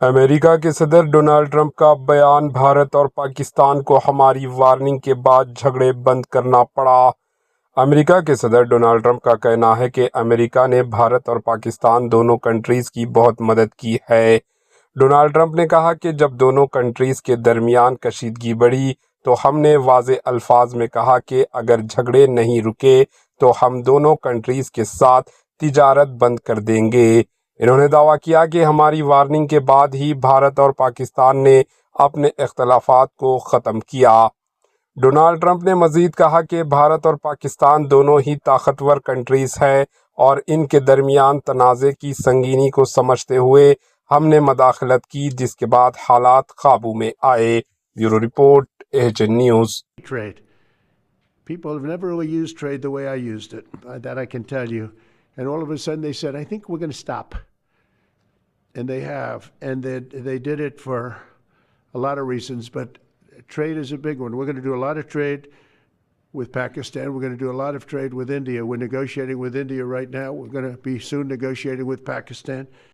امریکہ کے صدر Donald Trump کا بیان، بھارت اور پاکستان کو ہماری وارننگ کے بعد جھگڑے بند کرنا پڑا۔ امریکہ کے صدر ڈونلڈ ٹرمپ کا کہنا ہے کہ امریکہ نے بھارت اور پاکستان دونوں کنٹریز کی بہت مدد کی ہے۔ ڈونلڈ ٹرمپ نے کہا کہ جب دونوں کنٹریز کے درمیان کشیدگی بڑھی تو ہم نے واضح الفاظ میں کہا کہ اگر جھگڑے نہیں رکے تو ہم دونوں کنٹریز کے ساتھ تجارت بند کر دیں گے۔ انہوں نے دعویٰ کیا کہ ہماری وارننگ کے بعد ہی بھارت اور پاکستان نے اپنے اختلافات کو ختم کیا۔ ڈونلڈ ٹرمپ نے مزید کہا کہ بھارت اور پاکستان دونوں ہی طاقتور کنٹریز ہیں اور ان کے درمیان تنازع کی سنگینی کو سمجھتے ہوئے ہم نے مداخلت کی، جس کے بعد حالات قابو میں آئے۔ Bureau report, AHN news. Trade. People have never really used trade the way I used it. That I can tell you. And all of a sudden they said, I think we're going to stop. And they have. And they did it for a lot of reasons, but trade is a big one. We're going to do a lot of trade with Pakistan. We're going to do a lot of trade with India. We're negotiating with India right now. We're going to be soon negotiating with Pakistan.